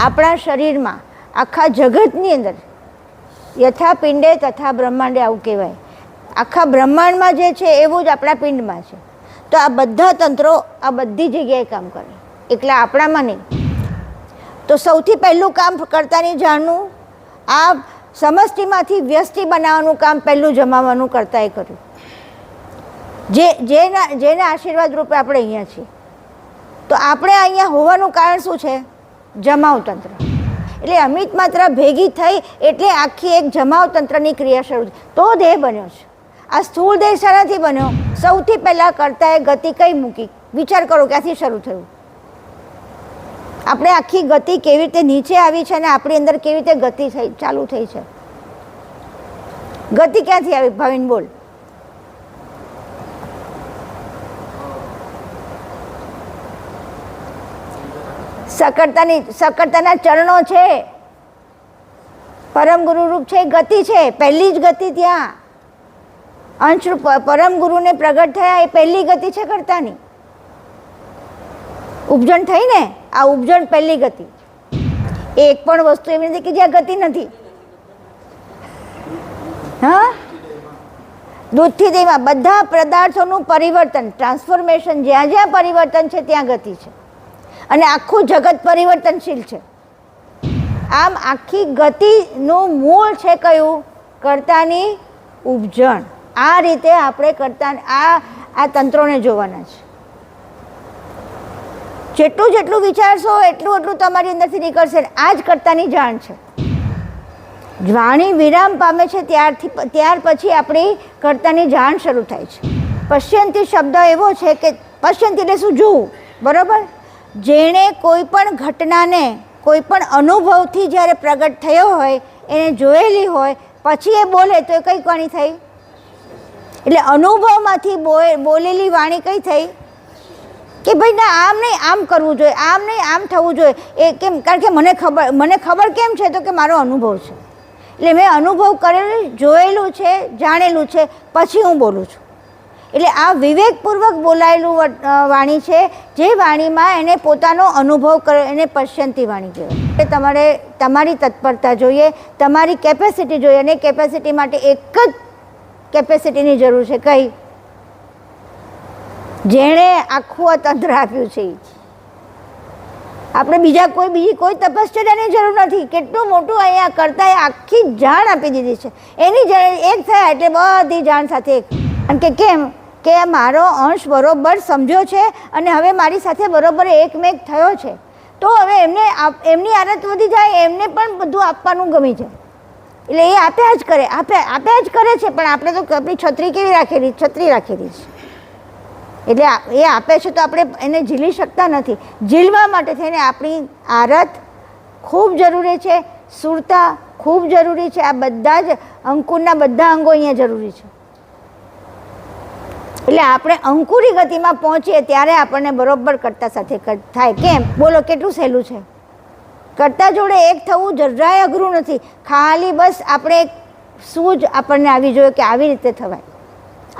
આપણા શરીરમાં આખા જગતની અંદર યથા પિંડે તથા બ્રહ્માંડે આવું કહેવાય. આખા બ્રહ્માંડમાં જે છે એવું જ આપણા પિંડમાં છે. તો આ બધા તંત્રો આ બધી જગ્યાએ કામ કરે, એટલે આપણામાં નહીં. તો સૌથી પહેલું કામ કર્તાની જાણવું, આ સમષ્ટિમાંથી વ્યષ્ટિ બનાવવાનું કામ પહેલું જમાવવાનું કર્તાએ કર્યું. જેના આશીર્વાદ રૂપે આપણે અહીંયા છીએ. તો આપણે અહીંયા હોવાનું કારણ શું છે? જમાવ તંત્ર. એટલે અમિત માત્રા ભેગી થઈ એટલે આખી એક જમાવ તંત્રની ક્રિયા શરૂ થઈ, તો દેહ બન્યો છે. આ સ્થૂળ દેહ શાનાથી બન્યો? સૌથી પહેલાં કર્તાએ ગતિ કઈ મૂકી? વિચાર કરો, ક્યાંથી શરૂ થયું? આપણે આખી ગતિ કેવી રીતે નીચે આવી છે અને આપણી અંદર કેવી રીતે ગતિ થઈ ચાલુ થઈ છે? ગતિ ક્યાંથી આવી? ભાવિન બોલ. સકર્તાના ચરણો છે, પરમ ગુરુ રૂપ છે, ગતિ છે. પહેલી જ ગતિ ત્યાં અંશ રૂપ પરમ ગુરુને પ્રગટ થયા, એ પહેલી ગતિ છે કર્તાની. ઉપજણ થઈ ને, આ ઉપજણ પહેલી ગતિ. એક પણ વસ્તુ એવી નથી કે જ્યાં ગતિ નથી. હા, દૂધથી દેહમાં બધા પદાર્થોનું પરિવર્તન, ટ્રાન્સફોર્મેશન, જ્યાં જ્યાં પરિવર્તન છે ત્યાં ગતિ છે. અને આખું જગત પરિવર્તનશીલ છે. આમ આખી ગતિનું મૂળ છે કયું? કર્તાની ઉપજણ. આ રીતે આપણે કર્તા આ તંત્રોને જોવાના છે. જેટલું જેટલું વિચારશો એટલું એટલું તમારી અંદરથી નીકળશે. આ જ કર્તાની જાણ છે. વાણી વિરામ પામે છે ત્યાર પછી આપણી કર્તાની જાણ શરૂ થાય છે. પશ્યંતી શબ્દ એવો છે કે પશ્યંતી એટલે શું? જોવું. બરાબર? જેણે કોઈ પણ ઘટનાને કોઈ પણ અનુભવથી જ્યારે પ્રગટ થયો હોય, એને જોયેલી હોય, પછી એ બોલે તો એ કઈ વાણી થઈ? એટલે અનુભવમાંથી બોલેલી વાણી કઈ થઈ? કે ભાઈ ના, આમ નહીં આમ કરવું જોઈએ, આમ નહીં આમ થવું જોઈએ. એ કેમ? કારણ કે મને ખબર કેમ છે? તો કે મારો અનુભવ છે. એટલે મેં અનુભવ કરેલું, જોયેલું છે, જાણેલું છે, પછી હું બોલું છું. એટલે આ વિવેકપૂર્વક બોલાયેલું વાણી છે, જે વાણીમાં એને પોતાનો અનુભવ કર્યો, એને પશ્યંતી વાણી કહેવાય. તમારે તમારી તત્પરતા જોઈએ, તમારી કેપેસિટી જોઈએ, અને કેપેસિટી માટે એક જ કેપેસિટીની જરૂર છે. કઈ? જેણે આખું આ તંત્ર આપ્યું છે. આપણે બીજી કોઈ તપશ્ચર્યાની જરૂર નથી. કેટલું મોટું અહીંયા કર્તાએ આખી જાણ આપી દીધી છે. એની એક થયા એટલે બધી જાણ સાથે એક. કારણ કે કેમ? કે મારો અંશ બરોબર સમજ્યો છે અને હવે મારી સાથે બરોબર એકમેક થયો છે. તો હવે એમની આદત વધી જાય, એમને પણ બધું આપવાનું ગમી જાય. એટલે એ આપ્યા જ કરે છે. પણ આપણે તો આપણી છત્રી કેવી રાખેલી? છત્રી રાખેલી છે. એટલે એ આપે છે તો આપણે એને ઝીલી શકતા નથી. ઝીલવા માટે થઈને આપણી આરત ખૂબ જરૂરી છે, સુરતા ખૂબ જરૂરી છે. આ બધા જ અંકુરના બધા અંગો અહીંયા જરૂરી છે. એટલે આપણે અંકુરી ગતિમાં પહોંચીએ ત્યારે આપણને બરોબર કર્તા સાથે થાય. કેમ? બોલો, કેટલું સહેલું છે. કર્તા જોડે એક થવું જરાય અઘરું નથી. ખાલી બસ આપણે એક સૂઝ આપણને આવી જોઈએ કે આવી રીતે થવાય.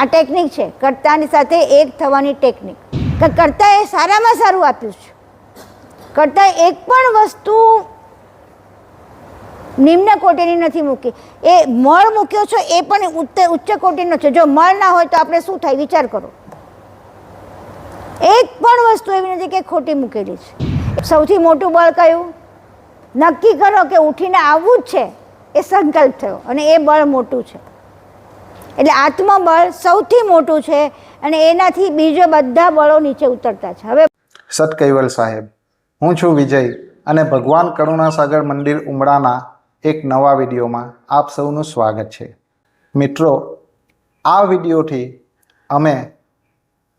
આ ટેકનિક છે, કર્તાની સાથે એક થવાની ટેકનિક. કર્તાએ સારામાં સારું આપ્યું છે. કર્તાએ એક પણ વસ્તુ નિમ્ન કોટીની નથી મૂકી. એ મળ મૂક્યો છે એ પણ ઉચ્ચ કોટીનો છે. જો મળ ના હોય તો આપણે શું થાય? વિચાર કરો. એક પણ વસ્તુ એવી નથી કે ખોટી મૂકેલી છે. સૌથી મોટું બળ કયું? નક્કી કરો કે ઉઠીને આવવું જ છે, એ સંકલ્પ થયો, અને એ બળ મોટું છે. એટલે આત્મબળ સૌથી મોટું છે, અને એનાથી બીજા બધા બળો નીચે ઉતરતા છે. હવે સત કૈવલ સાહેબ, હું છું વિજય, અને ભગવાન કરુણાસાગર મંદિર ઉમરાના એક નવા વિડીયોમાં આપ સૌનું સ્વાગત છે. મિત્રો, આ વિડીયોથી અમે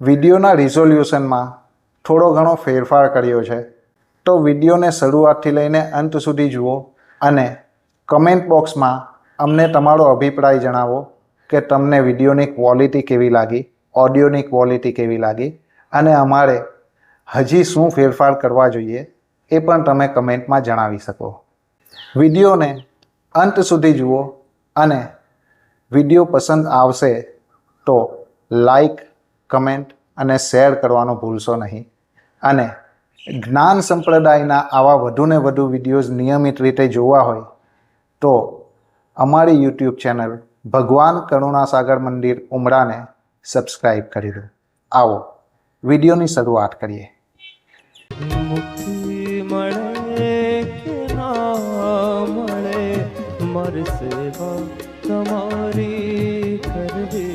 વિડીયોના રિઝોલ્યુશનમાં થોડો ઘણો ફેરફાર કર્યો છે. તો વિડીયોને શરૂઆતથી લઈને અંત સુધી જુઓ અને કમેન્ટ બોક્સમાં અમને તમારો અભિપ્રાય જણાવો કે તમને વિડીયોની ક્વોલિટી કેવી લાગી, ઓડિયોની ક્વોલિટી કેવી લાગી, અને અમારે હજી શું ફેરફાર કરવા જોઈએ એ પણ તમે કમેન્ટમાં જણાવી શકો. વિડીયોને અંત સુધી જુઓ અને વિડીયો પસંદ આવશે તો લાઈક, કમેન્ટ અને શેર કરવાનું ભૂલશો નહીં. અને જ્ઞાન સંપ્રદાયના આવા વધુને વધુ વિડીયોઝ નિયમિત રીતે જોવા હોય તો અમારી યુટ્યુબ ચેનલ ભગવાન કરુણાસાગર મંદિર ઉમરાને સબસ્ક્રાઈબ કરી દો. આવો વિડીયોની શરૂઆત કરીએ. મુક્તિ મળે કે ના મળે, મારી સેવા તમારી કરવી છે.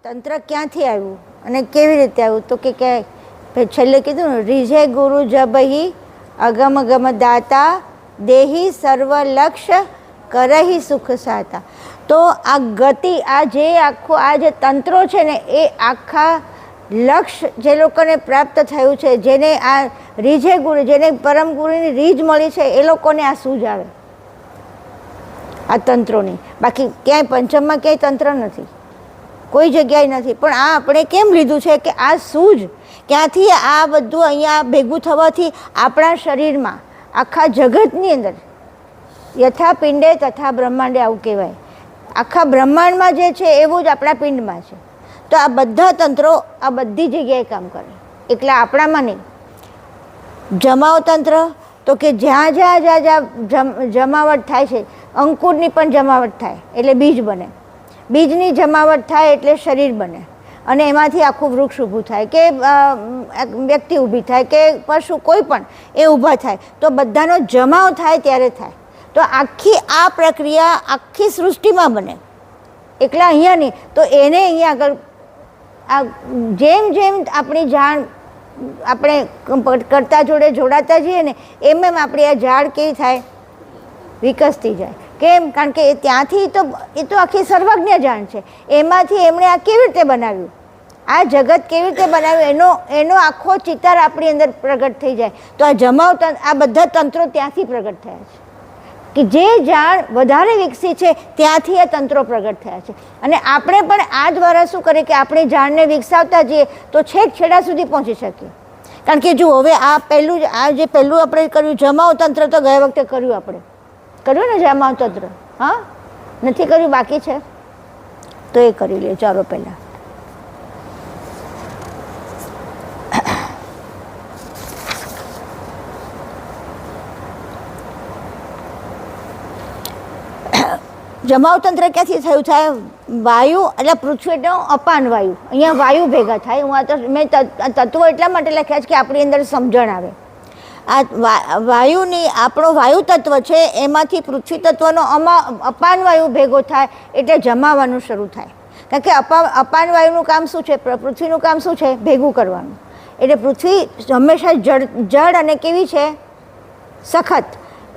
તંત્ર ક્યાંથી આવ્યું અને કેવી રીતે આવ્યું તો કે છેલ્લે કીધું ને, રીઝે ગુરુ જબહી અગમ ગમ દાતા દેહી સર્વ લક્ષ્ય કરહી સુખ સાતા. તો આ ગતિ, આ જે તંત્રો છે ને એ આખા લક્ષ્ય જે લોકોને પ્રાપ્ત થયું છે, જેને આ રીઝે ગુરુ, જેને પરમ ગુરુની રીઝ મળી છે, એ લોકોને આ સૂઝ આવે આ તંત્રોની. બાકી ક્યાંય પંચમમાં ક્યાંય તંત્ર નથી, કોઈ જગ્યાએ નથી. પણ આ આપણે કેમ લીધું છે કે આ સૂઝ ક્યાંથી, આ બધું અહીંયા ભેગું થવાથી આપણા શરીરમાં, આખા જગતની અંદર યથા પિંડે તથા બ્રહ્માંડે આવું કહેવાય. આખા બ્રહ્માંડમાં જે છે એવું જ આપણા પિંડમાં છે. તો આ બધા તંત્રો આ બધી જગ્યાએ કામ કરે, એટલે આપણામાં નહીં. જમાવ તંત્ર તો કે જ્યાં જ્યાં જમાવટ થાય છે, અંકુરની પણ જમાવટ થાય એટલે બીજ બને, બીજની જમાવટ થાય એટલે શરીર બને, અને એમાંથી આખું વૃક્ષ ઊભું થાય કે વ્યક્તિ ઊભી થાય કે પશુ કોઈ પણ એ ઊભા થાય. તો બધાનો જમાવ થાય ત્યારે થાય. તો આખી આ પ્રક્રિયા આખી સૃષ્ટિમાં બને, એકલા અહીંયા નહીં. તો એને અહીંયા આગળ આ જેમ જેમ આપણી જાણ આપણે કરતા જોડે જોડાતા જઈએ ને, એમ એમ આપણી આ ઝાડ કેવી થાય, વિકસતી જાય. કેમ? કારણ કે ત્યાંથી તો એ તો આખી સર્વજ્ઞ જાણ છે. એમાંથી એમણે આ કેવી રીતે બનાવ્યું, આ જગત કેવી રીતે બનાવ્યું એનો આખો ચિતાર આપણી અંદર પ્રગટ થઈ જાય. તો આ જમાવ આ બધા તંત્રો ત્યાંથી પ્રગટ થયા છે કે જે જાણ વધારે વિકસી છે ત્યાંથી આ તંત્રો પ્રગટ થયા છે. અને આપણે પણ આ દ્વારા શું કરીએ કે આપણી જાણને વિકસાવતા જઈએ તો છેક છેડા સુધી પહોંચી શકીએ. કારણ કે જુઓ, હવે આ પહેલું આપણે કર્યું જમાવ તંત્ર, તો ગયા વખતે કર્યું ને જમાવ તંત્ર. હા, નથી કર્યું, બાકી છે, તો એ કરી લે. ચાલો પહેલાં જમાવ તંત્ર ક્યાંથી થયું થાય? વાયુ એટલે પૃથ્વીનો અપાન વાયુ, અહીંયા વાયુ ભેગા થાય. હું આ તો મેં તત્વો એટલા માટે લખ્યા છે કે આપણી અંદર સમજણ આવે. આ વાયુની આપણો વાયુ તત્વ છે, એમાંથી પૃથ્વી તત્વનો અપાન વાયુ ભેગો થાય એટલે જમાવાનું શરૂ થાય. કારણ કે અપાન વાયુનું કામ શું છે? પૃથ્વીનું કામ શું છે? ભેગું કરવાનું. એટલે પૃથ્વી હંમેશા જળ અને કેવી છે? સખત.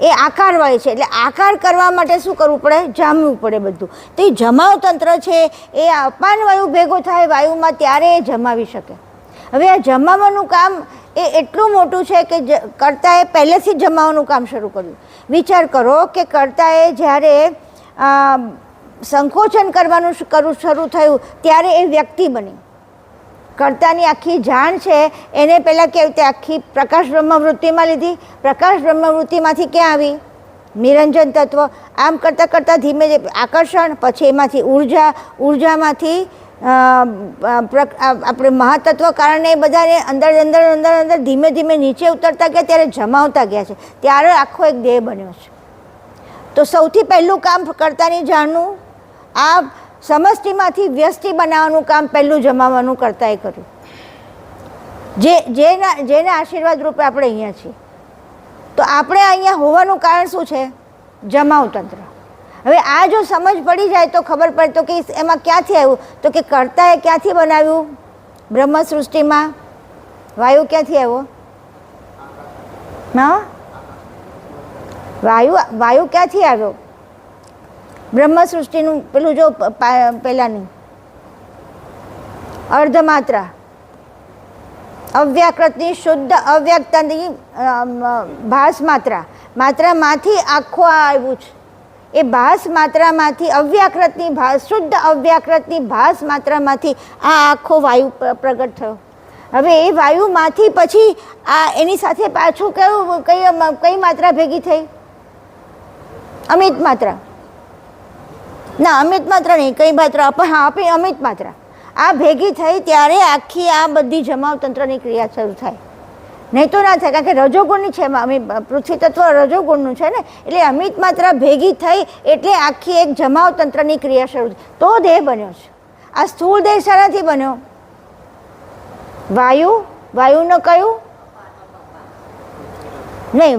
એ આકારવાળી છે, એટલે આકાર કરવા માટે શું કરવું પડે? જામવું પડે બધું. તો એ જમાવ તંત્ર છે, એ અપાન વાયુ ભેગો થાય વાયુમાં ત્યારે એ જમાવી શકે. હવે આ જમાવવાનું કામ એ એટલું મોટું છે કે કર્તાએ પહેલેથી જ જમાવવાનું કામ શરૂ કર્યું. વિચાર કરો કે કર્તાએ જ્યારે સંકોચન કરવાનું શરૂ થયું ત્યારે એ વ્યક્તિ બની. કર્તાની આખી જાણ છે એને પહેલાં કેવી રીતે આખી પ્રકાશ બ્રહ્મવૃત્તિમાં લીધી. પ્રકાશ બ્રહ્મવૃત્તિમાંથી ક્યાં આવી? નિરંજન તત્વ. આમ કરતાં કરતાં ધીમે આકર્ષણ, પછી એમાંથી ઉર્જામાંથી આપણે મહાતત્વ કારણે બધાને અંદર અંદર અંદર અંદર ધીમે ધીમે નીચે ઉતરતા ગયા, ત્યારે જમાવતા ગયા છે, ત્યારે આખો એક દેહ બન્યો છે. તો સૌથી પહેલું કામ કર્તાની જાણનું, આ સમષ્ટિમાંથી વ્યષ્ટિ બનાવવાનું કામ પહેલું જમાવવાનું કર્તાએ કર્યું. જેના આશીર્વાદ રૂપે આપણે અહીંયા છીએ. તો આપણે અહીંયા હોવાનું કારણ શું છે? જમાવ તંત્ર. હવે આ જો સમજ પડી જાય તો ખબર પડે તો કે એમાં ક્યાંથી આવ્યું? તો કે કર્તાએ ક્યાંથી બનાવ્યું? બ્રહ્મ સૃષ્ટિમાં વાયુ ક્યાંથી આવ્યો? હા, વાયુ ક્યાંથી આવ્યો? બ્રહ્મ સૃષ્ટિનું પેલું જો પહેલાંની અર્ધમાત્રા, અવ્યાકૃતની શુદ્ધ અવ્યક્તની ભાસ માત્રામાંથી આખું આ આવ્યું છે. એ ભાસ માત્રામાંથી અવ્યાકૃતની શુદ્ધ અવ્યાકૃતની ભાસ માત્રામાંથી આ આખો વાયુ પ્રગટ થયો. હવે એ વાયુમાંથી પછી આ એની સાથે પાછું કઈ માત્રા ભેગી થઈ? અમિત માત્રા. ના, અમિત માત્રા નહીં, કઈ માત્રા? હા, અમિત માત્રા. આ ભેગી થઈ ત્યારે આખી આ બધી જમાવ તંત્રની ક્રિયા શરૂ થાય. નહીં તો ના થાય, કારણ કે રજોગુણની છે, પૃથ્વી તત્વ રજોગુણનું છે ને, એટલે અમિત માત્રા ભેગી થઈ એટલે આખી એક જમાવ તંત્રની ક્રિયા શરૂ થઈ. તો દેહ બન્યો છે. આ સ્થૂળ દેહ શાનાથી બન્યો? વાયુનું કયું? નહીં,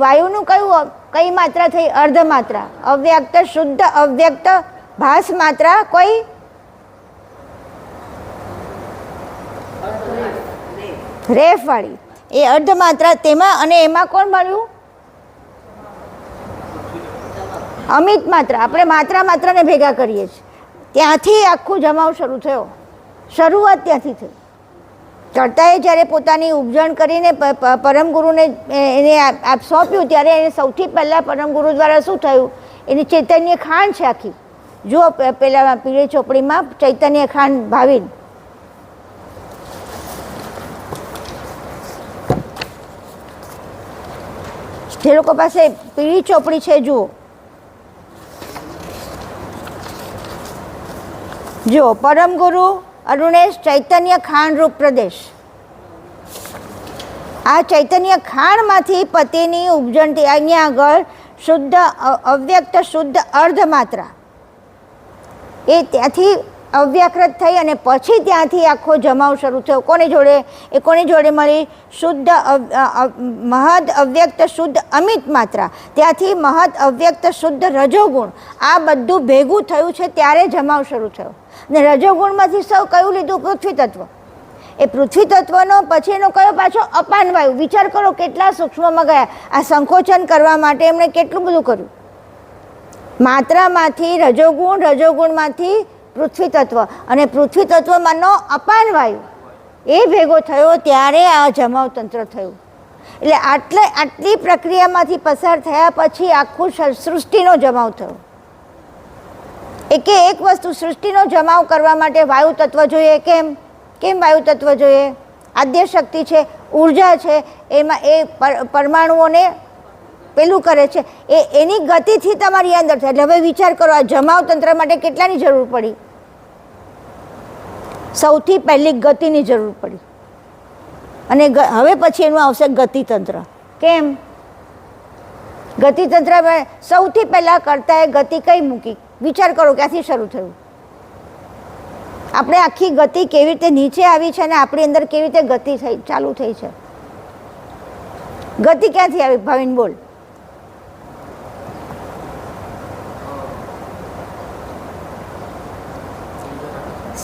વાયુનું કયું? કઈ માત્રા થઈ? અર્ધ માત્રા. અવ્યક્ત, શુદ્ધ અવ્યક્ત ભાસ માત્રા કોઈ? રેફ વાળી, એ અર્ધ માત્રા. તેમાં અને એમાં કોણ મળ્યું? અમિત માત્રા. આપણે માત્રાને ભેગા કરીએ છીએ, ત્યાંથી આખું જમાવ શરૂ થયો. શરૂઆત ત્યાંથી થઈ. કર્તાએ જ્યારે પોતાની ઉપજણ કરીને પરમ ગુરુને એને સોંપ્યું ત્યારે એને સૌથી પહેલાં પરમ ગુરુ દ્વારા શું થયું? એની ચૈતન્ય ખાંડ છે આખી. જુઓ પેલા પીળી ચોપડીમાં ચૈતન્ય ખાંડ ભાવિન. જે લોકો પાસે પીળી ચોપડી છે જુઓ પરમ ગુરુ અરુણેશ ચૈતન્ય ખાંડ રૂપ પ્રદેશ. આ ચૈતન્ય ખાંડમાંથી પતિની ઉપજણથી અહીંયા આગળ શુદ્ધ અવ્યક્ત શુદ્ધ અર્ધમાત્રા એ ત્યાંથી અવ્યાકૃત થઈ અને પછી ત્યાંથી આખો જમાવ શરૂ થયો. કોની જોડે મળી? શુદ્ધ મહદ અવ્યક્ત શુદ્ધ અમિત માત્રા. ત્યાંથી મહદ અવ્યક્ત શુદ્ધ રજોગુણ. આ બધું ભેગું થયું છે ત્યારે જમાવ શરૂ થયો. ને રજોગુણમાંથી સૌ કયું લીધું? પૃથ્વી તત્વ. એ પૃથ્વી તત્વનો પછીનો કયો પાછો? અપાન વાયુ. વિચાર કરો કેટલા સૂક્ષ્મમાં ગયા. આ સંકોચન કરવા માટે એમણે કેટલું બધું કર્યું. માત્રામાંથી રજોગુણમાંથી પૃથ્વી તત્વ, અને પૃથ્વી તત્વમાંનો અપાન વાયુ એ ભેગો થયો ત્યારે આ જમાવ તંત્ર થયું. એટલે આટલી પ્રક્રિયામાંથી પસાર થયા પછી આખું સૃષ્ટિનો જમાવ થયો. એકે એક વસ્તુ સૃષ્ટિનો જમાવ કરવા માટે વાયુ તત્વ જોઈએ. કેમ વાયુ તત્વ જોઈએ? આદ્ય શક્તિ છે, ઉર્જા છે, એમાં એ પરમાણુઓને પેલું કરે છે, એની ગતિથી તમારી અંદર થાય. એટલે હવે વિચાર કરો, આ જમાવ તંત્ર માટે કેટલાની જરૂર પડી? સૌથી પહેલી ગતિની જરૂર પડી. અને હવે પછી એનું આવશે ગતિતંત્ર. કેમ? ગતિતંત્ર સૌથી પહેલાં કરતાએ ગતિ કઈ મૂકી? વિચાર કરો, ક્યાંથી શરૂ થયું? આપણે આખી ગતિ કેવી રીતે નીચે આવી છે અને આપણી અંદર કેવી રીતે ગતિ ચાલુ થઈ છે? ગતિ ક્યાંથી આવી? ભાવિન બોલ.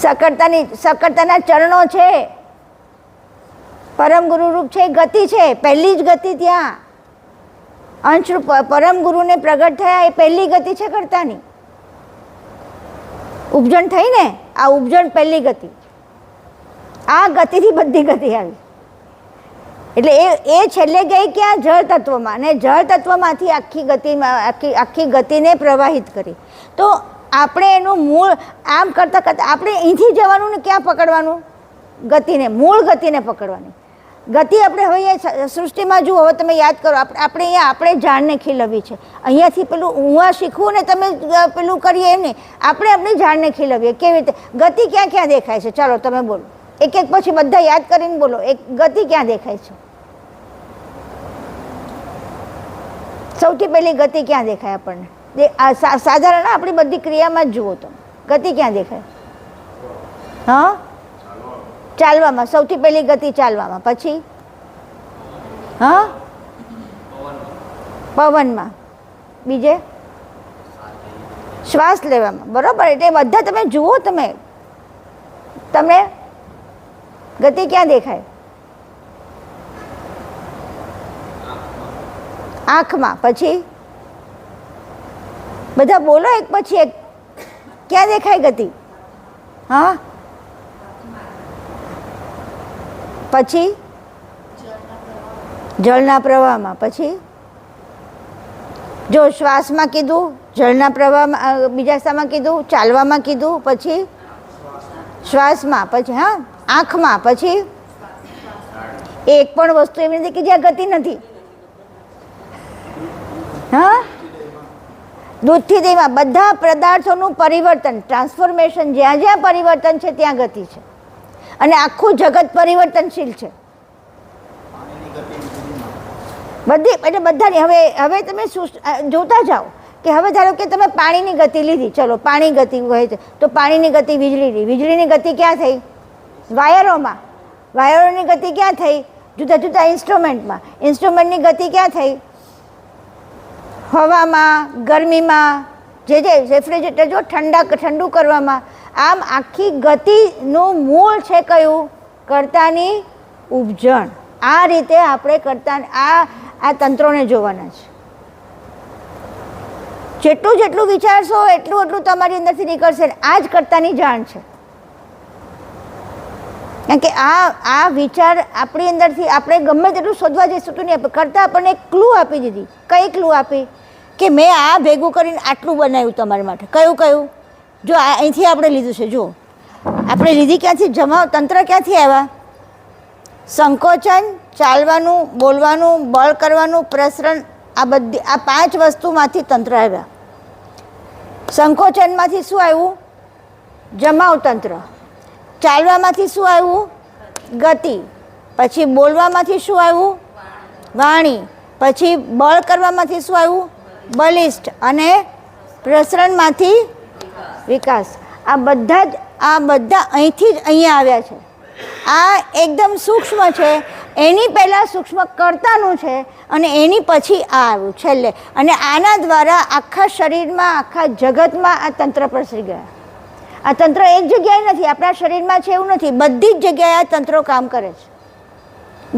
સકર્તાના ચરણો છે, પરમ ગુરુ રૂપ છે, ગતિ છે. પહેલી જ ગતિ ત્યાં અંશ પરમ ગુરુને પ્રગટ થયા, એ પહેલી ગતિ છે કર્તાની. ઉપજણ થઈ ને, આ ઉપજણ પહેલી ગતિ. આ ગતિથી બધી ગતિ આવી. એટલે એ છેલ્લે ગઈ ક્યાં? જળ તત્વમાં. અને જળ તત્વમાંથી આખી ગતિને પ્રવાહિત કરી. તો આપણે એનું મૂળ આમ કરતાં કરતાં આપણે અહીંથી જવાનું ને ક્યાં પકડવાનું? ગતિને, મૂળ ગતિને પકડવાની. ગતિ આપણે હવે સૃષ્ટિમાં જુઓ, હવે તમે યાદ કરો, આપણે ઝાડને ખીલવવી છે. અહીંયાથી પેલું ઉવા શીખવું ને તમે પેલું કરીએ એમ નહીં, આપણે આપણી ઝાડને ખીલવીએ. કેવી રીતે? ગતિ ક્યાં ક્યાં દેખાય છે? ચાલો તમે બોલો, એક એક પછી બધા યાદ કરીને બોલો. ગતિ ક્યાં દેખાય છે? સૌથી પહેલી ગતિ ક્યાં દેખાય આપણને? સાધારણ આપણી બધી ક્રિયામાં જ જુઓ તમે, ગતિ ક્યાં દેખાય? હા, ચાલવામાં. સૌથી પહેલી ગતિ ચાલવામાં. પછી હા, પવનમાં. બીજે શ્વાસ લેવામાં. બરોબર. એટલે બધા તમે જુઓ, તમને ગતિ ક્યાં દેખાય? આંખમાં. પછી બધા બોલો એક પછી એક, ક્યાં દેખાય ગતિ? હા, પછી જળના પ્રવાહમાં. પછી જો શ્વાસમાં કીધું, જળના પ્રવાહમાં, બીજા શામાં કીધું? ચાલવામાં કીધું. પછી શ્વાસમાં. પછી હા, આંખમાં. પછી એક પણ વસ્તુ એવી નથી કે જ્યાં ગતિ નથી. હા, દૂધથી દહીંમાં બધા પદાર્થોનું પરિવર્તન, ટ્રાન્સફોર્મેશન, જ્યાં જ્યાં પરિવર્તન છે ત્યાં ગતિ છે. અને આખું જગત પરિવર્તનશીલ છે. બધી એટલે બધાની. હવે તમે જોતા જાઓ કે હવે ધારો કે તમે પાણીની ગતિ લીધી, ચલો પાણી ગતિ હોય છે, તો પાણીની ગતિ વીજળીની. વીજળીની ગતિ ક્યાં થઈ? વાયરોમાં. વાયરોની ગતિ ક્યાં થઈ? જુદા જુદા ઇન્સ્ટ્રુમેન્ટમાં. ઇન્સ્ટ્રુમેન્ટની ગતિ ક્યાં થઈ? હવામાં, ગરમીમાં, જે રેફ્રિજરેટર જો ઠંડુ કરવામાં. આમ આખી ગતિનું મૂળ છે કયું? કર્તાની ઉપજણ. આ રીતે આપણે કર્તા આ તંત્રોને જોવાના છે. જેટલું વિચારશો એટલું તમારી અંદરથી નીકળશે. આ જ કર્તાની જાણ છે. કારણ કે આ વિચાર આપણી અંદરથી આપણે ગમે તેટલું શોધવા જઈશું તો નહીં. કરતા આપણને એક ક્લુ આપી દીધી. કઈ ક્લુ આપી? કે મેં આ ભેગું કરીને આટલું બનાવ્યું તમારા માટે. કયું? જો અહીંથી આપણે લીધું છે. જો આપણે લીધી ક્યાંથી? જમાવ તંત્ર ક્યાંથી આવ્યા? સંકોચન, ચાલવાનું, બોલવાનું, બળ કરવાનું, પ્રસરણ, આ 5 વસ્તુમાંથી તંત્ર આવ્યા. સંકોચનમાંથી શું આવ્યું? જમાવ તંત્ર. ચાલવામાંથી શું આવ્યું? ગતિ. પછી બોલવામાંથી શું આવ્યું? વાણી. પછી બળ કરવામાંથી શું આવ્યું? બલિષ્ઠ. અને પ્રસરણમાંથી વિકાસ. આ બધા અહીંથી જ અહીંયા આવ્યા છે. આ એકદમ સૂક્ષ્મ છે. એની પહેલાં સૂક્ષ્મ કર્તાનું છે અને એની પછી આ આવ્યું છેલ્લે. અને આના દ્વારા આખા શરીરમાં, આખા જગતમાં આ તંત્ર પ્રસરી ગયા. આ તંત્ર એક જગ્યાએ નથી, આપણા શરીરમાં છે એવું નથી, બધી જ જગ્યાએ આ તંત્રો કામ કરે છે.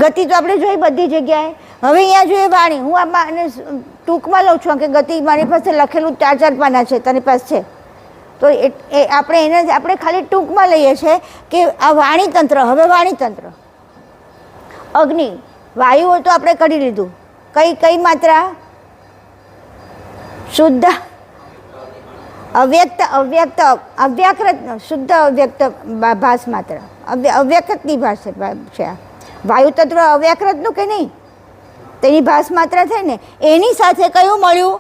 ગતિ તો આપણે જોઈ બધી જગ્યાએ. હવે અહીંયા જોઈએ વાણી. હું આમાં ટૂંકમાં લઉં છું કે ગતિ મારી પાસે લખેલું 4 પાના છે, તારી પાસે છે તો એ આપણે ખાલી ટૂંકમાં લઈએ છીએ કે આ વાણીતંત્ર. હવે વાણીતંત્ર, અગ્નિ, વાયુઓ તો આપણે કરી લીધું. કઈ માત્રા? શુદ્ધ અવ્યક્ત, અવ્યાકૃત, શુદ્ધ અવ્યક્ત ભાસ માત્ર, અવ્યાકૃતની ભાષ છે. વાયુ તત્વ અવ્યાકૃતનું કે નહીં? તેની ભાસ માત્ર થઈ ને. એની સાથે કયું મળ્યું?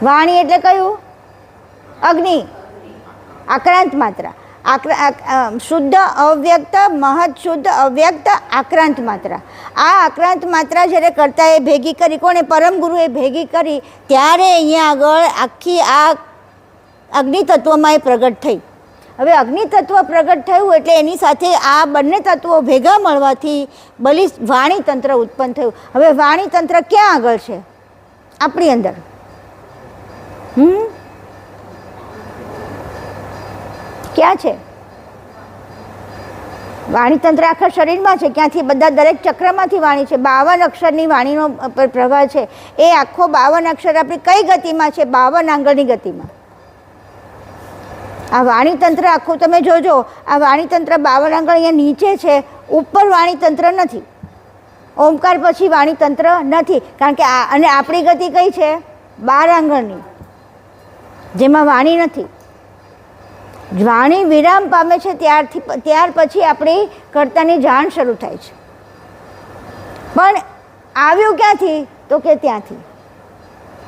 વાણી એટલે કયું? અગ્નિ, આક્રાંત માત્રા. શુદ્ધ અવ્યક્ત, મહદ શુદ્ધ અવ્યક્ત, આક્રાંત માત્રા. આ આક્રાંત માત્રા જ્યારે કરતા એ ભેગી કરી, કોણે? પરમ ગુરુએ ભેગી કરી, ત્યારે અહીંયા આગળ આખી આ અગ્નિ તત્વમાં એ પ્રગટ થઈ. હવે અગ્નિ તત્વ પ્રગટ થયું એટલે એની સાથે આ બંને તત્વો ભેગા મળવાથી વાણી તંત્ર ઉત્પન્ન થયું. હવે વાણી તંત્ર ક્યાં આગળ છે? આપણી અંદર. ક્યાં છે વાણીતંત્ર? આખા શરીરમાં છે. ક્યાંથી? બધા દરેક ચક્રમાંથી વાણી છે. 52 અક્ષરની વાણીનો પ્રવાહ છે. એ આખો 52 અક્ષર આપણી કઈ ગતિમાં છે? 52 આંગળની ગતિમાં. આ વાણીતંત્ર આખું તમે જોજો. આ વાણીતંત્ર 52 આંગળ અહીંયા નીચે છે, ઉપર વાણીતંત્ર નથી. ઓમકાર પછી વાણીતંત્ર નથી, કારણ કે અને આપણી ગતિ કઈ છે? 12 આંગળની, જેમાં વાણી નથી. વાણી વિરામ પામે છે ત્યાર પછી આપણી કર્તાની જાણ શરૂ થાય છે. પણ આવ્યું ક્યાંથી? તો કે ત્યાંથી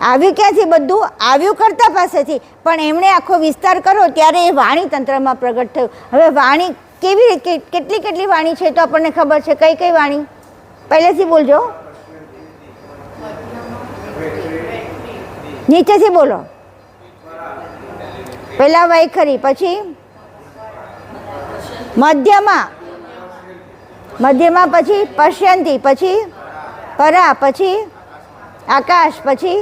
આવ્યું. ક્યાંથી? બધું આવ્યું કર્તા પાસેથી, પણ એમણે આખો વિસ્તાર કર્યો ત્યારે એ વાણી તંત્રમાં પ્રગટ થયું. હવે વાણી કેવી રીતે, કેટલી વાણી છે તો આપણને ખબર છે. કઈ વાણી? પહેલેથી બોલજો, નીચેથી બોલો. પહેલા વૈખરી, પછી મધ્યમાં, પછી પશ્યંતી, પછી પરા, પછી આકાશ, પછી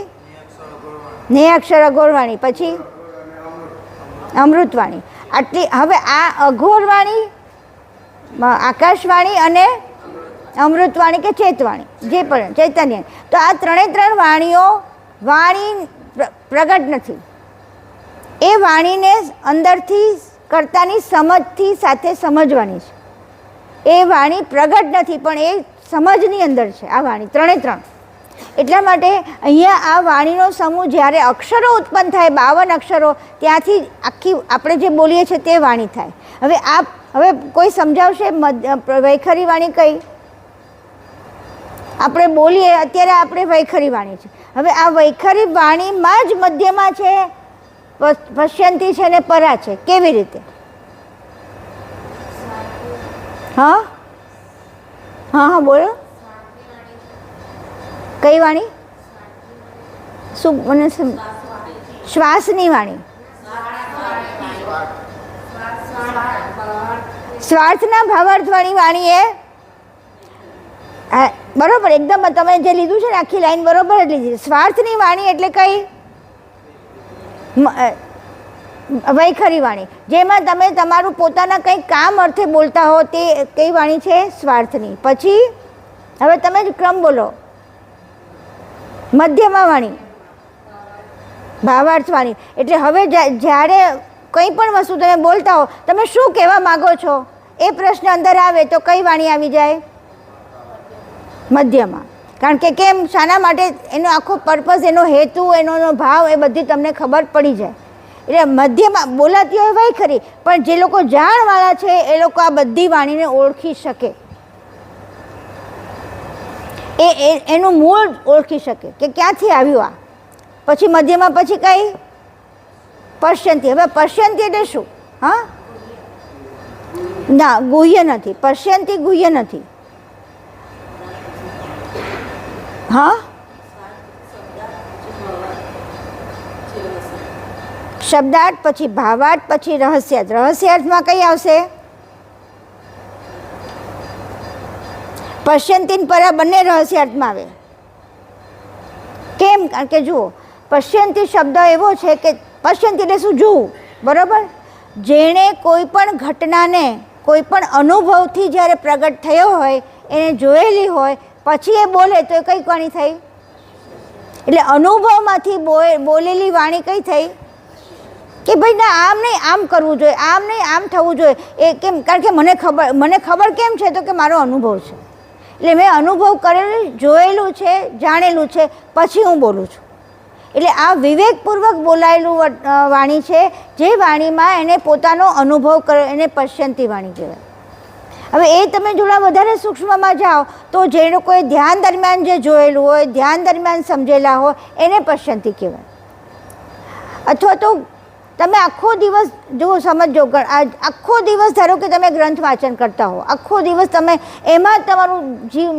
નેયક્ષર અઘોરવાણી, પછી અમૃતવાણી. આટલી. હવે આ અઘોરવાણી, આકાશવાણી અને અમૃતવાણી કે ચેતવાણી, જે પણ ચૈતન્ય, તો આ ત્રણે વાણીઓ વાણી પ્રગટ નથી. એ વાણીને અંદરથી કર્તાની સમજથી સાથે સમજવાની છે. એ વાણી પ્રગટ નથી, પણ એ સમજની અંદર છે આ વાણી. ત્રણે. એટલા માટે અહીંયા આ વાણીનો સમૂહ જ્યારે અક્ષરો ઉત્પન્ન થાય, 52 અક્ષરો, ત્યાંથી આખી આપણે જે બોલીએ છીએ તે વાણી થાય. હવે કોઈ સમજાવશે વૈખરી વાણી કઈ? આપણે બોલીએ અત્યારે આપણે વૈખરી વાણી છે. હવે આ વૈખરી વાણીમાં જ મધ્યમાં છે, પશ્યંતી છે ને પરા છે. કેવી રીતે? હા, બોલો. કઈ વાણી? શું મને? શ્વાસની વાણી. સ્વાર્થના ભાવાર્થવાળી વાણી એ બરોબર, એકદમ તમે જે લીધું છે ને આખી લાઈન બરોબર જ લીધી. સ્વાર્થની વાણી એટલે કઈ? વૈખરી વાણી, જેમાં તમે તમારું પોતાના કંઈક કામ અર્થે બોલતા હો, તે કઈ વાણી છે? સ્વાર્થની. પછી હવે તમે જ ક્રમ બોલો. મધ્યમાં વાણી, ભાવાર્થ વાણી. એટલે હવે જ્યારે કંઈ પણ વસ્તુ તમે બોલતા હો, તમે શું કહેવા માગો છો એ પ્રશ્ન અંદર આવે તો કઈ વાણી આવી જાય? મધ્યમાં. કારણ કે કેમ? શાના માટે? એનો આખો પર્પઝ, એનો હેતુ, એનો ભાવ, એ બધી તમને ખબર પડી જાય. એટલે મધ્યમાં બોલાતી હોય વૈખરી, પણ જે લોકો જાણવાળા છે એ લોકો આ બધી વાણીને ઓળખી શકે, એનું મૂળ ઓળખી શકે કે ક્યાંથી આવ્યું આ. પછી મધ્યમાં પછી કઈ? પશ્યંતી. હવે પશ્યંતી એટલે શું? હા, ના, ગુહ્ય નથી. પશ્યંતી ગુહ્ય નથી. હા, શબ્દાર્થ, પછી ભાવાર્થ, પછી રહસ્યાર્થ. રહસ્યાર્થમાં કઈ આવશે? પશ્યંતી પરા બંને રહસ્યાર્થમાં આવે. કેમ? કારણ કે જુઓ, પશ્યંતી શબ્દ એવો છે કે પશ્યંતી એટલે શું? જોવું. બરાબર. જેણે કોઈ પણ ઘટનાને કોઈ પણ અનુભવથી જ્યારે પ્રગટ થયો હોય, એને જોયેલી હોય, પછી એ બોલે તો એ કઈ વાણી થઈ? એટલે અનુભવમાંથી બોલેલી વાણી કઈ થઈ? કે ભાઈ ના આમ નહીં આમ કરવું જોઈએ, આમ નહીં આમ થવું જોઈએ. એ કેમ? કારણ કે મને ખબર કેમ છે? તો કે મારો અનુભવ છે. એટલે મેં અનુભવ કરેલું, જોયેલું છે, જાણેલું છે, પછી હું બોલું છું. એટલે આ વિવેકપૂર્વક બોલાયેલું વાણી છે, જે વાણીમાં એને પોતાનો અનુભવ કરે, એને પશ્યંતી વાણી કહેવાય. હવે એ તમે થોડા વધારે સૂક્ષ્મમાં જાઓ તો જે લોકોએ ધ્યાન દરમિયાન જે જોયેલું હોય, ધ્યાન દરમિયાન સમજેલા હોય, એને પશ્યંતી કહેવાય. અથવા તો તમે આખો દિવસ જો સમજો, આખો દિવસ ધારો કે તમે ગ્રંથ વાંચન કરતા હો, આખો દિવસ તમે એમાં જ તમારું જીવ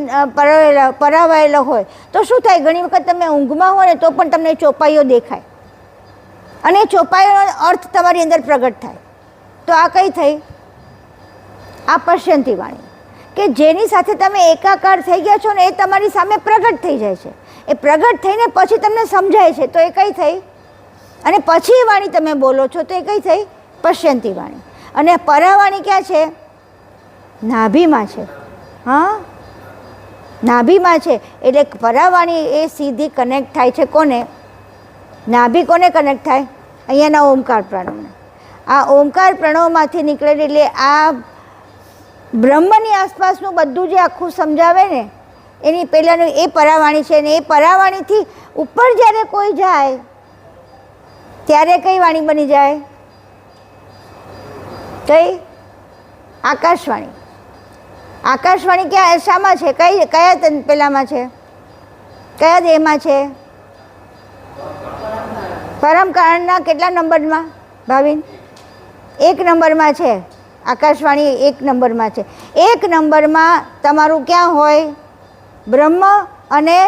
પરાવાયેલો હોય, તો શું થાય? ઘણી વખત તમે ઊંઘમાં હોય ને તો પણ તમને ચોપાઈઓ દેખાય અને ચોપાઈઓનો અર્થ તમારી અંદર પ્રગટ થાય. તો આ કઈ થઈ? આ પશ્યંતી વાણી, કે જેની સાથે તમે એકાકાર થઈ ગયા છો ને એ તમારી સામે પ્રગટ થઈ જાય છે. એ પ્રગટ થઈને પછી તમને સમજાય છે, તો એ કઈ થઈ? અને પછી એ વાણી તમે બોલો છો, તો એ કઈ થઈ? પશ્યંતી વાણી. અને પરાવાણી ક્યાં છે? નાભીમાં છે. હા, નાભીમાં છે. એટલે પરાવાણી એ સીધી કનેક્ટ થાય છે કોને? નાભી કોને કનેક્ટ થાય? અહીંયાના ઓમકાર પ્રણવને. આ ઓમકાર પ્રણવમાંથી નીકળેલી, એટલે આ બ્રહ્મની આસપાસનું બધું જે આખું સમજાવે ને, એની પહેલાંનું એ પરાવાણી છે. ને એ પરાવાણીથી ઉપર જ્યારે કોઈ જાય ત્યારે કઈ વાણી બની જાય? કઈ? આકાશવાણી. આકાશવાણી ક્યાં, શામાં છે? કયા પેલામાં છે? કયા દેહમાં છે? પરમ કારણના કેટલા નંબરમાં ભાવિન? 1 નંબરમાં છે. આકાશવાણી 1 નંબરમાં છે. 1 નંબરમાં તમારું ક્યાં હોય? બ્રહ્મ અને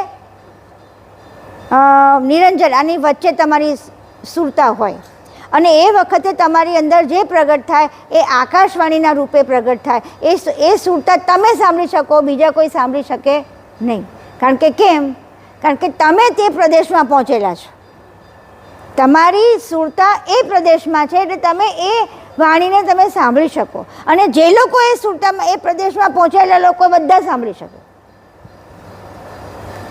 નિરંજન, આની વચ્ચે તમારી સુરતા હોય. અને એ વખતે તમારી અંદર જે પ્રગટ થાય એ આકાશવાણીના રૂપે પ્રગટ થાય. એ સુરતા તમે સાંભળી શકો, બીજા કોઈ સાંભળી શકે નહીં. કારણ કે કેમ? કારણ કે તમે તે પ્રદેશમાં પહોંચેલા છો. તમારી સુરતા એ પ્રદેશમાં છે, એટલે તમે એ વાણીને તમે સાંભળી શકો. અને જે લોકો એ સુરતામાં, એ પ્રદેશમાં પહોંચેલા લોકો બધા સાંભળી શકે.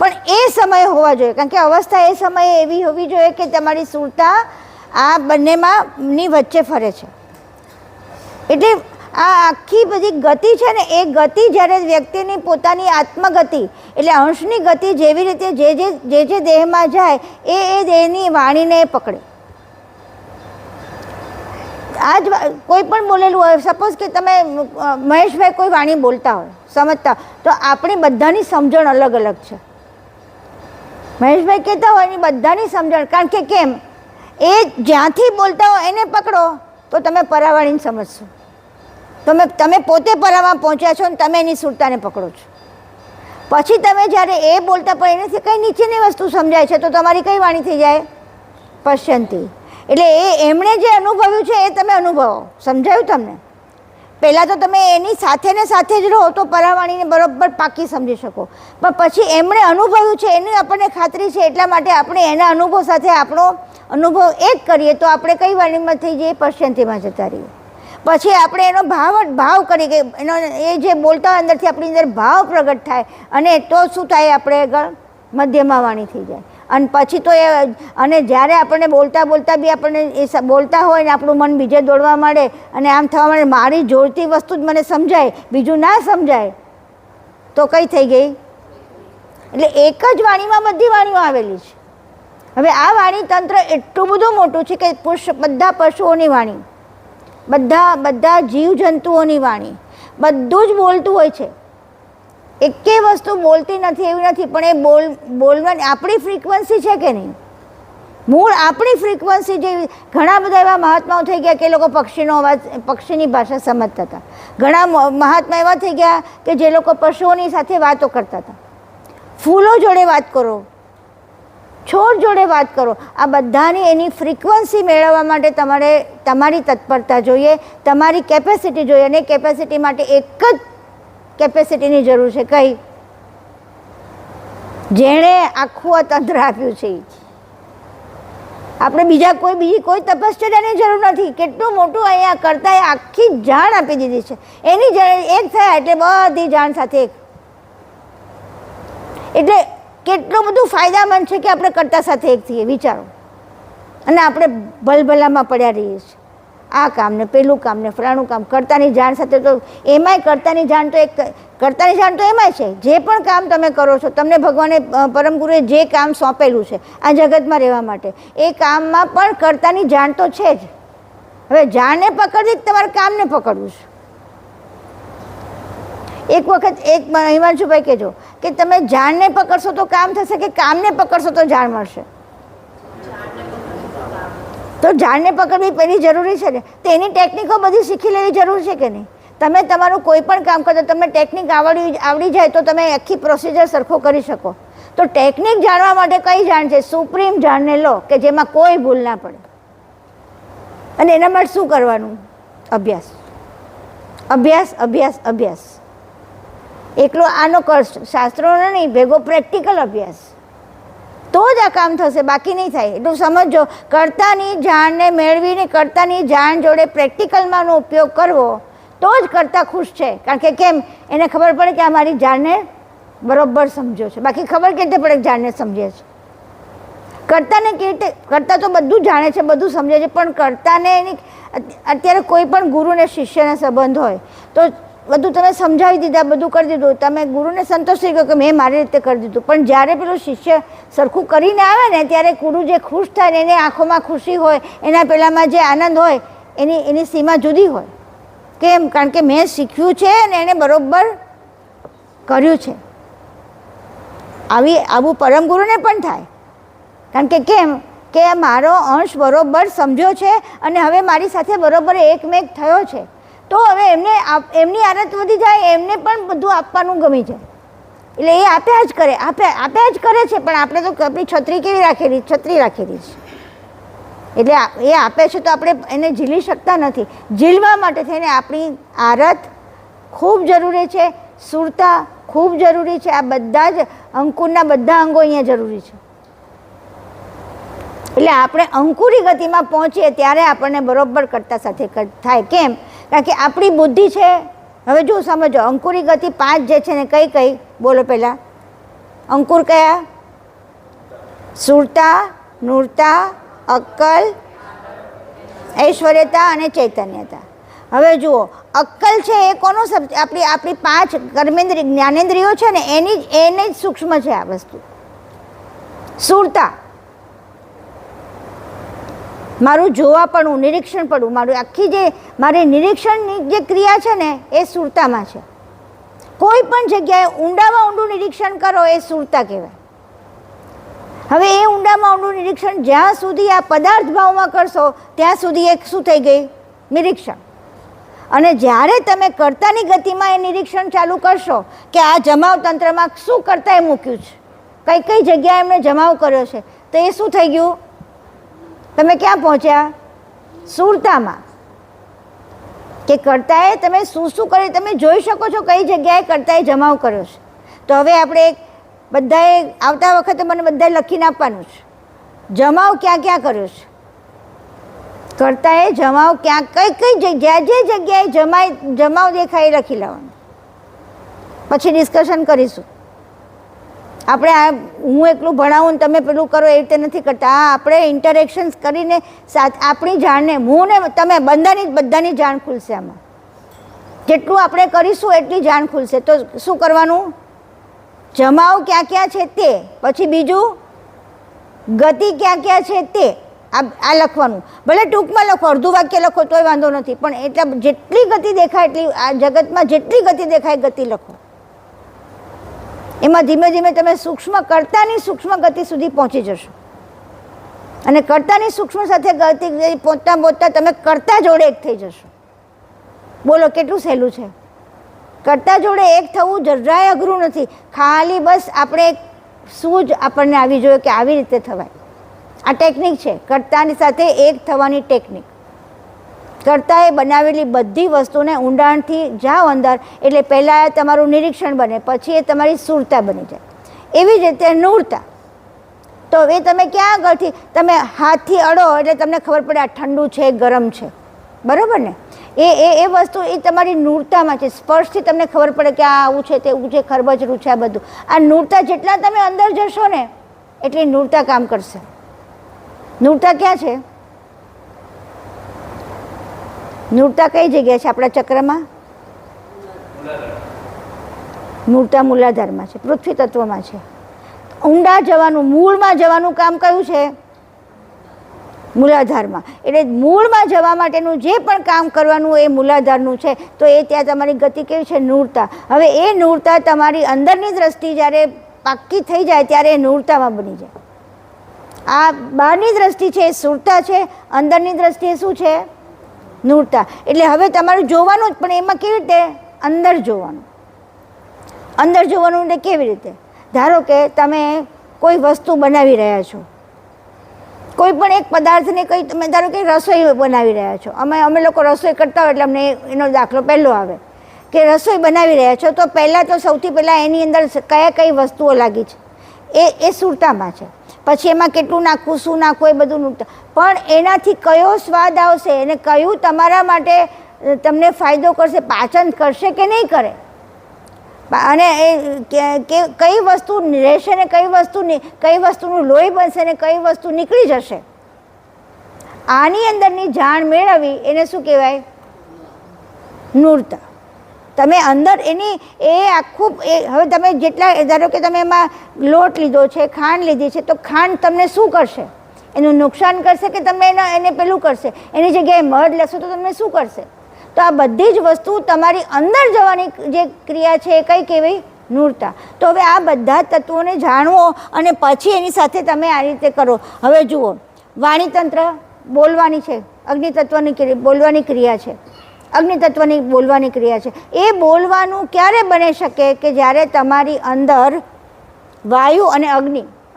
પણ એ સમય હોવા જોઈએ, કારણ કે અવસ્થા એ સમયે એવી હોવી જોઈએ કે તમારી સુરતા આ બંનેમાંની વચ્ચે ફરે છે. એટલે આ આખી બધી ગતિ છે ને, એ ગતિ જ્યારે વ્યક્તિની પોતાની આત્મગતિ, એટલે અંશની ગતિ જેવી રીતે જે દેહમાં જાય એ દેહની વાણીને પકડે. આજ કોઈ પણ બોલેલું હોય, સપોઝ કે તમે મહેશભાઈ કોઈ વાણી બોલતા હોય, સમજતા, તો આપણી બધાની સમજણ અલગ અલગ છે. મહેશભાઈ કહેતા હોય એની બધાની સમજણ, કારણ કે કેમ? એ જ્યાંથી બોલતા હોય એને પકડો તો તમે પરાવાણીને સમજશો. તમે પોતે પરામાં પહોંચ્યા છો ને તમે એની સુરતાને પકડો છો. પછી તમે જ્યારે એ બોલતા પણ એનાથી કંઈ નીચેની વસ્તુ સમજાય છે, તો તમારી કઈ વાણી થઈ જાય? પશ્યંતી. એટલે એમણે જે અનુભવ્યું છે એ તમે અનુભવો. સમજાયું તમને? પહેલાં તો તમે એની સાથે ને સાથે જ રહો તો પરાવાણીને બરાબર પાકી સમજી શકો. પણ પછી એમણે અનુભવ્યું છે એની આપણને ખાતરી છે, એટલા માટે આપણે એના અનુભવ સાથે આપણો અનુભવ એક કરીએ તો આપણે કઈ વાણીમાં થઈ જઈએ? પશ્યંતીમાં જતા રહીએ. પછી આપણે એનો ભાવ કરીએ કે એનો એ જે બોલતા હોય અંદરથી આપણી અંદર ભાવ પ્રગટ થાય, અને તો શું થાય? આપણે આગળ મધ્યમાં વાણી થઈ જાય. અને પછી તો અને જ્યારે આપણને બોલતા બી આપણને એ બોલતા હોય ને આપણું મન બીજે દોડવા માંડે અને આમ થવા માંડે, મારી જોડતી વસ્તુ જ મને સમજાય, બીજું ના સમજાય, તો કઈ થઈ ગઈ? એટલે એક જ વાણીમાં બધી વાણીઓ આવેલી છે. હવે આ વાણી તંત્ર એટલું બધું મોટું છે કે બધા પશુઓની વાણી, બધા જીવજંતુઓની વાણી, બધું જ બોલતું હોય છે. એકે વસ્તુ બોલતી નથી એવી નથી, પણ એ બોલવાની આપણી ફ્રીક્વન્સી છે કે નહીં? મૂળ આપણી ફ્રીક્વન્સી જેવી. ઘણા બધા એવા મહાત્માઓ થઈ ગયા કે લોકો પક્ષીનો અવાજ, પક્ષીની ભાષા સમજતા હતા. ઘણા મહાત્મા એવા થઈ ગયા કે જે લોકો પશુઓની સાથે વાતો કરતા હતા. ફૂલો જોડે વાત કરો, છોડ જોડે વાત કરો. આ બધાની એની ફ્રીક્વન્સી મેળવવા માટે તમારે તમારી તત્પરતા જોઈએ, તમારી કેપેસિટી જોઈએ. અને કેપેસિટી માટે એક જ કેપેસિટીની જરૂર છે. કઈ? જેણે આખું આ તંત્ર આપ્યું છે. આપણે બીજી કોઈ તપશ્ચર્યાની જરૂર નથી. કેટલું મોટું અહીંયા કરતા એ આખી જાણ આપી દીધી છે. એની એક થયા એટલે બધી જાણ સાથે એક. એટલે કેટલું બધું ફાયદામંદ છે કે આપણે કરતા સાથે એક થઈએ. વિચારો, અને આપણે ભલભલામાં પડ્યા રહીએ છીએ, આ કામ ને પેલું કામ ને ફલાણું કામ. કર્તાની જાણ સાથે તો એમાંય કર્તાની જાણ તો કર્તાની જાણ તો એમાંય છે. જે પણ કામ તમે કરો છો, તમને ભગવાને પરમ ગુરુએ જે કામ સોંપેલું છે આ જગતમાં રહેવા માટે, એ કામમાં પણ કર્તાની જાણ તો છે જ. હવે જાણને પકડવી જ તમારે કામને પકડવું છે. એક વખત એક હિમાંશુભાઈ કહેજો કે તમે જાણને પકડશો તો કામ થશે કે કામને પકડશો તો જાણ મળશે? તો જાણને પકડવી પહેલી જરૂરી છે ને, તો એની ટેકનિકો બધી શીખી લેવી જરૂર છે કે નહીં? તમે તમારું કોઈ પણ કામ કરો, તમને ટેકનિક આવડી જાય તો તમે આખી પ્રોસિજર સરખો કરી શકો. તો ટેકનિક જાણવા માટે કઈ જાણ છે? સુપ્રીમ જાણને લો કે જેમાં કોઈ ભૂલ ના પડે. અને એના માટે શું કરવાનું? અભ્યાસ, અભ્યાસ, અભ્યાસ, અભ્યાસ. એકલો આનો કર્સ શાસ્ત્રોનો નહીં, ભેગો પ્રેક્ટિકલ અભ્યાસ, તો જ આ કામ થશે, બાકી નહીં થાય. એટલું સમજો, કર્તાની જાણને મેળવીને કર્તાની જાણ જોડે પ્રેક્ટિકલમાંનો ઉપયોગ કરવો તો જ કર્તા ખુશ છે. કારણ કે કેમ? એને ખબર પડે કે આ મારી જાણને બરોબર સમજ્યો છે. બાકી ખબર કેવી રીતે પડે કે જાણને સમજે છે? કર્તાને કેવી રીતે? કર્તા તો બધું જાણે છે, બધું સમજે છે, પણ કર્તાને એની અત્યારે કોઈ પણ ગુરુને શિષ્યના સંબંધ હોય તો બધું તમે સમજાવી દીધા, બધું કરી દીધું, તમે ગુરુને સંતોષ થઈ ગયો કે મેં મારી રીતે કરી દીધું. પણ જ્યારે પેલું શિષ્ય સરખું કરીને આવે ને ત્યારે ગુરુ જે ખુશ થાય ને, એની આંખોમાં ખુશી હોય, એના પેલામાં જે આનંદ હોય, એની સીમા જુદી હોય. કેમ? કારણ કે મેં શીખ્યું છે ને એણે બરોબર કર્યું છે. આવું પરમ ગુરુને પણ થાય. કારણ કે કેમ? કે મારો અંશ બરોબર સમજ્યો છે અને હવે મારી સાથે બરોબર એકમેક થયો છે. તો હવે એમની આદત વધી જાય, એમને પણ બધું આપવાનું ગમી જાય. એટલે એ આપ્યા જ કરે, આપ્યા જ કરે છે. પણ આપણે તો આપણી છત્રી કેવી રાખેલી? છત્રી રાખેલી છે. એટલે એ આપે છે તો આપણે એને ઝીલી શકતા નથી. ઝીલવા માટે થઈને આપણી આરત ખૂબ જરૂરી છે, સુરતા ખૂબ જરૂરી છે. આ બધા જ અંકુરના બધા અંગો અહીંયા જરૂરી છે. એટલે આપણે અંકુરી ગતિમાં પહોંચીએ ત્યારે આપણને બરોબર કરતા સાથે થાય. કેમ? કારણ કે આપણી બુદ્ધિ છે. હવે જો સમજો, અંકુરી ગતિ 5 જે છે ને, કઈ કઈ બોલો પહેલાં? અંકુર કયા? સુરતા, નૂરતા, અક્કલ, ઐશ્વર્યતા અને ચૈતન્યતા. હવે જુઓ, અક્કલ છે એ કોનો શબ્દ? આપણી 5 કર્મેન્દ્રિય જ્ઞાનેન્દ્રિયો છે ને, એને જ સૂક્ષ્મ છે આ વસ્તુ. સુરતા મારું જોવાપણું, નિરીક્ષણપણું, મારું આખી જે મારી નિરીક્ષણની જે ક્રિયા છે ને એ સુરતામાં છે. કોઈ પણ જગ્યાએ ઊંડામાં ઊંડું નિરીક્ષણ કરો એ સુરતા કહેવાય. હવે એ ઊંડામાં ઊંડું નિરીક્ષણ જ્યાં સુધી આ પદાર્થ ભાવમાં કરશો ત્યાં સુધી એક શું થઈ ગઈ? નિરીક્ષણ. અને જ્યારે તમે કર્તાની ગતિમાં એ નિરીક્ષણ ચાલુ કરશો કે આ જમાવ તંત્રમાં શું કર્તાએ મૂક્યું છે, કઈ જગ્યાએ એમણે જમાવ કર્યો છે, તો એ શું થઈ ગયું? તમે ક્યાં પહોંચ્યા? સુરતામાં. કે કર્તાએ તમે શું શું કર્યું તમે જોઈ શકો છો, કઈ જગ્યાએ કર્તાએ જમાવ કર્યો છે. તો હવે આપણે બધાએ આવતા વખતે મને બધાએ લખીને આપવાનું છે, જમાવ ક્યાં ક્યાં કર્યો છે. કર્તાએ જમાવ ક્યાં કઈ જગ્યાએ, જે જગ્યાએ જમાવ દેખાય એ લખી લેવાનું. પછી ડિસ્કશન કરીશું. આપણે હું એકલું ભણાવું ને તમે પેલું કરો એ રીતે નથી કરતા. આપણે ઇન્ટરેક્શન્સ કરીને આપણી જાણને, હું ને તમે બધાની જાણ ખુલશે. આમાં જેટલું આપણે કરીશું એટલી જાણ ખુલશે. તો શું કરવાનું? જમાવ ક્યાં ક્યાં છે તે, પછી બીજું ગતિ ક્યાં ક્યાં છે તે, આ લખવાનું. ભલે ટૂંકમાં લખો, અડધું વાક્ય લખો તોય વાંધો નથી, પણ એટલે જેટલી ગતિ દેખાય એટલી, આ જગતમાં જેટલી ગતિ દેખાય ગતિ લખો. એમાં ધીમે ધીમે તમે કર્તાની સૂક્ષ્મ ગતિ સુધી પહોંચી જશો. અને કર્તાની સૂક્ષ્મ સાથે ગતિ પહોંચતા તમે કર્તા જોડે એક થઈ જશો. બોલો કેટલું સહેલું છે? કર્તા જોડે એક થવું જરાય અઘરું નથી. ખાલી બસ આપણે એક સૂઝ આપણને આવી જોઈએ કે આવી રીતે થવાય. આ ટેકનિક છે, કર્તાની સાથે એક થવાની ટેકનિક. કર્તાએ બનાવેલી બધી વસ્તુને ઊંડાણથી જાઓ અંદર, એટલે પહેલાં તમારું નિરીક્ષણ બને, પછી એ તમારી સુરતા બની જાય. એવી જ રીતે નૂરતા. તો એ તમે ક્યાં આગળથી તમે હાથથી અડો એટલે તમને ખબર પડે આ ઠંડુ છે, ગરમ છે, બરાબર ને? એ વસ્તુ એ તમારી નૂરતામાં છે. સ્પર્શથી તમને ખબર પડે કે આ આવું છે, તેવું છે, ખરબચરું છે, આ બધું. આ નૂરતા જેટલા તમે અંદર જશો ને એટલી નૂરતા કામ કરશે. નૂરતા ક્યાં છે? નૂરતા કઈ જગ્યાએ છે આપણા ચક્રમાં? નૂરતા મૂલાધારમાં છે, પૃથ્વી તત્વમાં છે. ઊંડા જવાનું, મૂળમાં જવાનું કામ કયું છે? મૂલાધારમાં. એટલે મૂળમાં જવા માટેનું જે પણ કામ કરવાનું એ મૂલાધારનું છે. તો એ ત્યાં તમારી ગતિ કેવી છે? નૂરતા. હવે એ નૂરતા તમારી અંદરની દ્રષ્ટિ જ્યારે પાક્કી થઈ જાય ત્યારે એ નૂરતામાં બની જાય. આ બહારની દ્રષ્ટિ છે એ સુરતા છે, અંદરની દ્રષ્ટિએ શું છે? નૂરતા. એટલે હવે તમારું જોવાનું જ, પણ એમાં કેવી રીતે? અંદર જોવાનું. અંદર જોવાનું એટલે કેવી રીતે? ધારો કે તમે કોઈ વસ્તુ બનાવી રહ્યા છો, કોઈ પણ એક પદાર્થને કંઈ તમે ધારો કે રસોઈ બનાવી રહ્યા છો. અમે લોકો રસોઈ કરતા હોય એટલે અમને એનો દાખલો પહેલો આવે કે રસોઈ બનાવી રહ્યા છો તો પહેલાં તો સૌથી પહેલાં એની અંદર કયા કઈ વસ્તુઓ લાગી છે એ સુરતામાં છે. પછી એમાં કેટલું નાખવું, શું નાખવું, એ બધું નૂરતા. પણ એનાથી કયો સ્વાદ આવશે અને કયું તમારા માટે તમને ફાયદો કરશે, પાચન કરશે કે નહીં કરે, અને એ કઈ વસ્તુ રહેશે ને કઈ વસ્તુનું લોહી બનશે ને કઈ વસ્તુ નીકળી જશે, આની અંદરની જાણ મેળવવી એને શું કહેવાય? નૂરતા. તમે અંદર એની એ આખું હવે તમે જેટલા ધારો કે તમે એમાં લોટ લીધો છે, ખાંડ લીધી છે, તો ખાંડ તમને શું કરશે? એનું નુકસાન કરશે કે તમે એને પેલું કરશે? એની જગ્યાએ મધ લેશો તો તમને શું કરશે? તો આ બધી જ વસ્તુ તમારી અંદર જવાની જે ક્રિયા છે એ કઈ કહેવાય? નૂરતા. તો હવે આ બધા તત્વોને જાણવો અને પછી એની સાથે તમે આ રીતે કરો. હવે જુઓ, વાણીતંત્ર બોલવાની છે, અગ્નિ તત્વની બોલવાની ક્રિયા છે, અગ્નિ તત્વની બોલવાની ક્રિયા છે. એ બોલવાનું ક્યારે બની શકે? કે જ્યારે તમારી અંદર વાયુ અને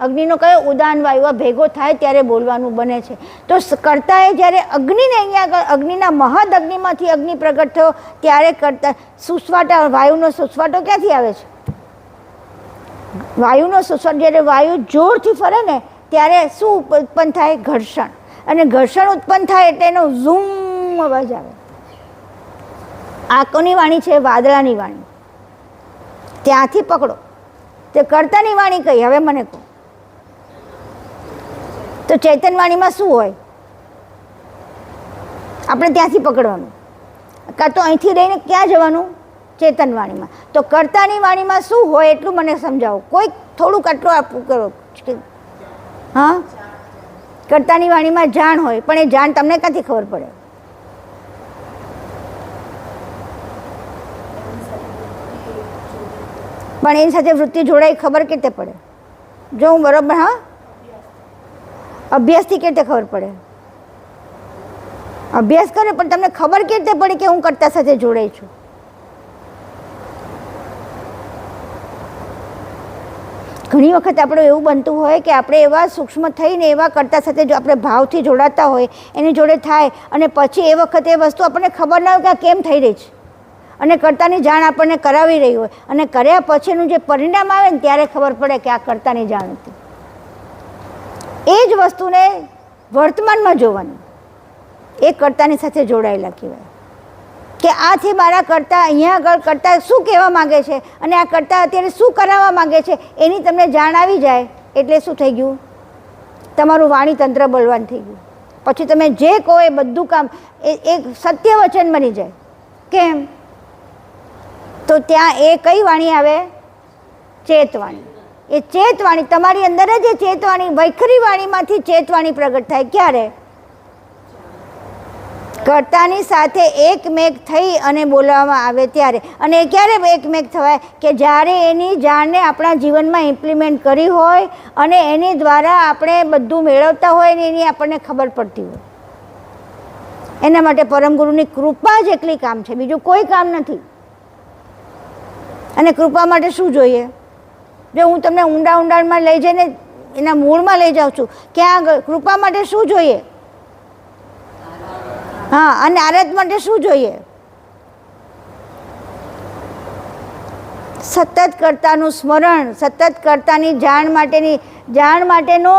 અગ્નિનો કયો ઉદાન વાયુ આ ભેગો થાય ત્યારે બોલવાનું બને છે. તો કર્તાએ જ્યારે અગ્નિને અહીંયા આગળ અગ્નિના મહદ અગ્નિમાંથી અગ્નિ પ્રગટ થયો ત્યારે કરતા સુસવાટા, વાયુનો સુસવાટો ક્યાંથી આવે છે? વાયુનો સુસવાટ જ્યારે વાયુ જોરથી ફરે ને ત્યારે શું ઉત્પન્ન થાય? ઘર્ષણ. અને ઘર્ષણ ઉત્પન્ન થાય એટલે એનો ઝૂમ અવાજ આવે. આ કોની વાણી છે? વાદળાની વાણી. ત્યાંથી પકડો. તે કર્તાની વાણી કઈ? હવે મને કહો. તો ચૈતનવાણીમાં શું હોય? આપણે ત્યાંથી પકડવાનું. કાં તો અહીંથી રહીને ક્યાં જવાનું? ચેતનવાણીમાં. તો કર્તાની વાણીમાં શું હોય એટલું મને સમજાવો. કોઈ થોડુંક આટલું આપવું કરો. હા, કર્તાની વાણીમાં જાણ હોય, પણ એ જાણ તમને ક્યાંથી ખબર પડે? પણ એની સાથે વૃત્તિ જોડાઈ ખબર કેવી રીતે પડે? જો હું બરાબર, હા, અભ્યાસથી કેવી રીતે ખબર પડે? અભ્યાસ કરે પણ તમને ખબર કેવી રીતે પડે કે હું કર્તા સાથે જોડાઈ છું? ઘણી વખત આપણે એવું બનતું હોય કે આપણે એવા સૂક્ષ્મ થઈને એવા કર્તા સાથે જો આપણે ભાવથી જોડાતા હોય, એની જોડે થાય અને પછી એ વખતે એ વસ્તુ આપણને ખબર ના હોય કે આ કેમ થઈ રહી છે, અને કર્તાની જાણ આપણને કરાવી રહી હોય, અને કર્યા પછીનું જે પરિણામ આવે ને ત્યારે ખબર પડે કે આ કર્તાની જાણ હતી. એ જ વસ્તુને વર્તમાનમાં જોવાની, એ કર્તાની સાથે જોડાયેલા કહેવાય. કે આથી મારા કર્તા અહીંયા આગળ કર્તા શું કહેવા માગે છે અને આ કર્તા અત્યારે શું કરાવવા માગે છે એની તમને જાણ આવી જાય એટલે શું થઈ ગયું? તમારું વાણીતંત્ર બળવાન થઈ ગયું. પછી તમે જે કહો એ બધું કામ એ સત્ય વચન બની જાય. કેમ? તો ત્યાં એ કઈ વાણી આવે? ચેતવાણી. એ ચેતવાણી તમારી અંદર જ એ ચેતવાણી, વૈખરી વાણીમાંથી ચેતવાણી પ્રગટ થાય. ક્યારે? કર્તાની સાથે એકમેક થઈ અને બોલવામાં આવે ત્યારે. અને એ ક્યારે એકમેક થવાય? કે જ્યારે એની જાણને આપણા જીવનમાં ઇમ્પ્લિમેન્ટ કરી હોય અને એની દ્વારા આપણે બધું મેળવતા હોય ને એની આપણને ખબર પડતી હોય. એના માટે પરમગુરુની કૃપા જ એકલી કામ છે, બીજું કોઈ કામ નથી. અને કૃપા માટે શું જોઈએ? જો હું તમને ઊંડાણમાં લઈ જઈને એના મૂળમાં લઈ જાઉં છું, ક્યાં આગળ કૃપા માટે શું જોઈએ? હા, અને આરાધ માટે શું જોઈએ? સતત કર્તાનું સ્મરણ, સતત કર્તાની જાણ માટેનો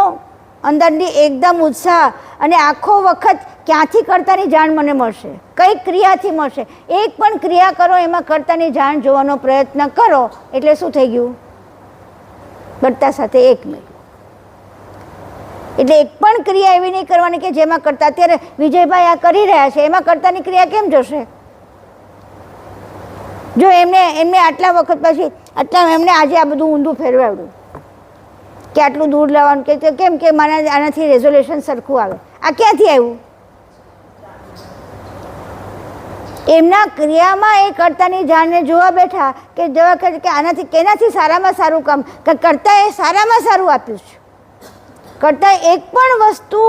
અંદરની એકદમ ઉત્સાહ. અને આખો વખત ક્યાંથી કર્તાની જાણ મને મળશે? કઈ ક્રિયાથી મળશે? એક પણ ક્રિયા કરો એમાં કર્તાની જાણ જોવાનો પ્રયત્ન કરો એટલે શું થઈ ગયું? કર્તા સાથે એકમેક. એટલે એક પણ ક્રિયા એવી નહીં કરવાની કે જેમાં કરતા, અત્યારે વિજયભાઈ આ કરી રહ્યા છે એમાં કરતાની ક્રિયા કેમ જશે? જો એમને આટલા વખત પછી એમને આજે આ બધું ઊંધું ફેરવાડ્યું કે આટલું દૂર લાવવાનું કે કેમ કે મને આનાથી રેઝોલ્યુશન સરખું આવે. આ ક્યાંથી આવ્યું? એમના ક્રિયામાં એ કર્તાની જાણને જોવા બેઠા કે જોવા કે આનાથી કેનાથી સારામાં સારું કામ કરતા એ સારામાં સારું આપ્યું છે. કરતા એક પણ વસ્તુ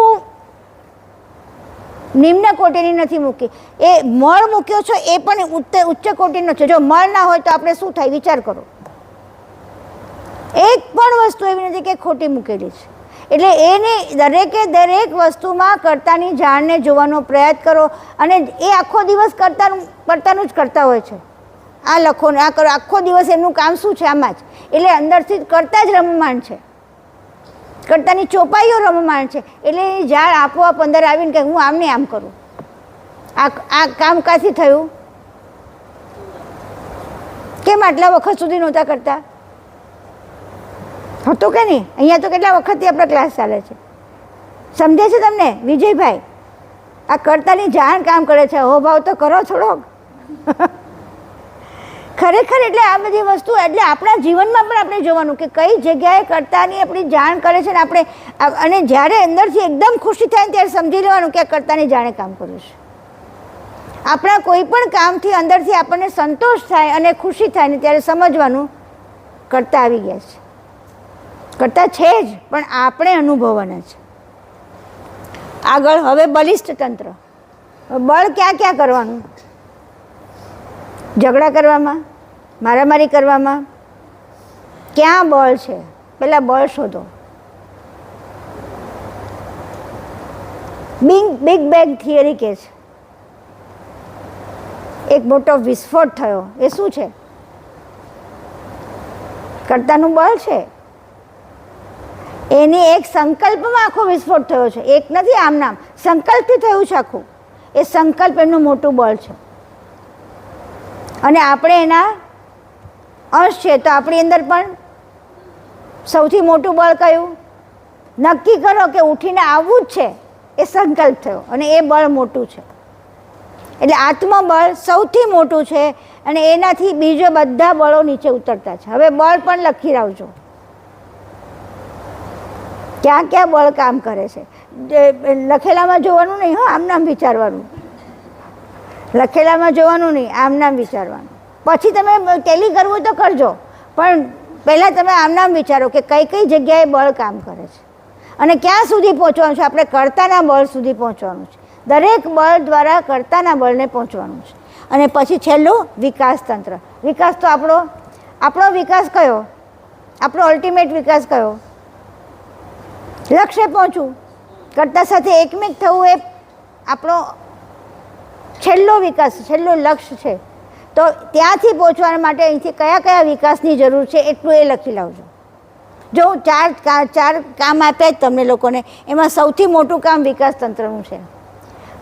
નિમ્ન કોટીની નથી મૂકી. એ મળ મૂક્યો છે એ પણ ઉચ્ચ કોટીનો છે. જો મળ ના હોય તો આપણે શું થાય વિચાર કરો. એક પણ વસ્તુ એવી નથી કે ખોટી મૂકેલી છે. એટલે એને દરેક વસ્તુમાં કર્તાની જાણને જોવાનો પ્રયાસ કરો અને એ આખો દિવસ કર્તાનું જ કરતા હોય છે. આ લખો ને આ કરો, આખો દિવસ એમનું કામ શું છે આમાં જ. એટલે અંદરથી કરતા જ રમમાણ છે, કર્તાની ચોપાઈઓ રમમાણ છે. એટલે એ જાળ આપોઆપ અંદર આવીને કે હું આમને આમ કરું. આ કામ કાથી થયું? કેમ આટલા વખત સુધી નહોતા કરતા? હતું કે નહીં? અહીંયા તો કેટલા વખતથી આપણા ક્લાસ ચાલે છે. સમજે છે તમને વિજયભાઈ? આ કર્તાની જાણ કામ કરે છે. અહોભાવ તો કરો થોડોક. ખરેખર એટલે આ બધી વસ્તુ એટલે આપણા જીવનમાં પણ આપણે જોવાનું કે કઈ જગ્યાએ કર્તાની આપણી જાણ કરે છે ને આપણે. અને જ્યારે અંદરથી એકદમ ખુશી થાય ને ત્યારે સમજી લેવાનું કે આ કર્તાની જાણે કામ કર્યું છે. આપણા કોઈ પણ કામથી અંદરથી આપણને સંતોષ થાય અને ખુશી થાય ને ત્યારે સમજવાનું કર્તા આવી ગયા છે. કરતા છે જ પણ આપણે અનુભવવાના છે. આગળ હવે બલિષ્ઠ તંત્ર. બળ ક્યાં ક્યાં કરવાનું? ઝઘડા કરવામાં, મારામારી કરવામાં. ક્યાં બળ છે? પહેલાં બળ શોધો. બિગ બેંગ થિયરી કહે છે એક મોટો વિસ્ફોટ થયો. એ શું છે? કર્તાનું બળ છે. એની એક સંકલ્પમાં આખો વિસ્ફોટ થયો છે. એક નથી આમ નામ, સંકલ્પથી થયું છે આખું. એ સંકલ્પ એમનું મોટું બળ છે અને આપણે એના અંશ છે. તો આપણી અંદર પણ સૌથી મોટું બળ કયું? નક્કી કરો કે ઉઠીને આવવું જ છે. એ સંકલ્પ થયો અને એ બળ મોટું છે. એટલે આત્મબળ સૌથી મોટું છે અને એનાથી બીજો બધા બળો નીચે ઉતરતા છે. હવે બળ પણ લખી રાખજો ક્યાં ક્યાં બળ કામ કરે છે. લખેલામાં જોવાનું નહીં, હા આમ નામ વિચારવાનું. લખેલામાં જોવાનું નહીં, આમ નામ વિચારવાનું. પછી તમે ટેલી કરવું તો કરજો પણ પહેલાં તમે આમ નામ વિચારો કે કઈ કઈ જગ્યાએ બળ કામ કરે છે અને ક્યાં સુધી પહોંચવાનું છે. આપણે કર્તાના બળ સુધી પહોંચવાનું છે. દરેક બળ દ્વારા કર્તાના બળને પહોંચવાનું છે. અને પછી છેલ્લું વિકાસ તંત્ર. વિકાસ તો આપણો વિકાસ કયો? આપણો અલ્ટિમેટ વિકાસ કયો? લક્ષ્ય પહોંચવું, કર્તા સાથે એકમેક થવું એ આપણો છેલ્લો વિકાસ, છેલ્લું લક્ષ્ય છે. તો ત્યાંથી પહોંચવા માટે અહીંથી કયા કયા વિકાસની જરૂર છે એટલું એ લખી લાવજો. જો હું ચાર કામ આપ્યા જ તમને લોકોને, એમાં સૌથી મોટું કામ વિકાસ તંત્રનું છે.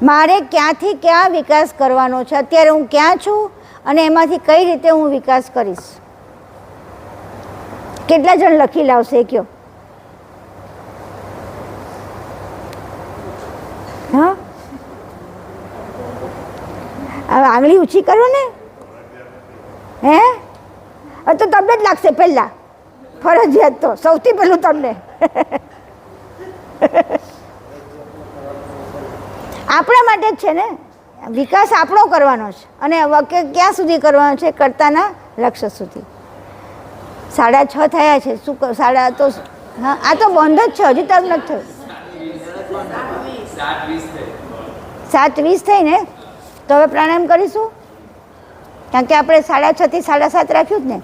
મારે ક્યાંથી ક્યાં વિકાસ કરવાનો છે, અત્યારે હું ક્યાં છું અને એમાંથી કઈ રીતે હું વિકાસ કરીશ. કેટલા જણ લખી લાવશે એ કહો? હા, હવે આંગળી ઊંચી કરો ને. હે તો તમને જ લાગશે પહેલાં, ફરજિયાત તો સૌથી પહેલું તમને. આપણા માટે જ છે ને વિકાસ, આપણો કરવાનો છે. અને ક્યાં સુધી કરવાનો છે? કર્તાના લક્ષ્ય સુધી. 6:30 થયા છે. શું સાડા તો હા આ તો બંધ જ છે, હજી તક નથી થયું. 7:20 થઈ ને, તો હવે પ્રાણાયામ કરીશું કારણ કે આપણે 6:30 થી 7:30 રાખ્યું જ ને,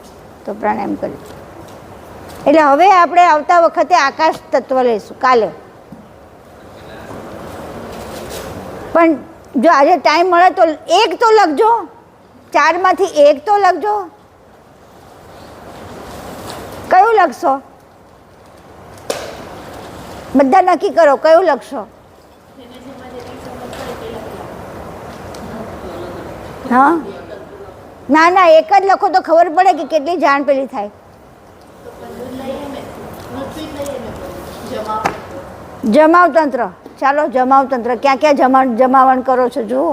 તો પ્રાણાયામ કરીશું. એટલે હવે આપણે આવતા વખતે આકાશ તત્વ લઈશું કાલે. પણ જો આજે ટાઈમ મળે તો એક તો લખજો, 4 માંથી 1 તો લખજો. કયું લખશો? બધા નક્કી કરો કયું લખશો. હા ના એક જ લખો તો ખબર પડે કે કેટલી જાણ પેલી થાય. જમાવતંત્ર, ચાલો જમાવતંત્ર ક્યાં ક્યાં જમાવણ કરો છો જુઓ.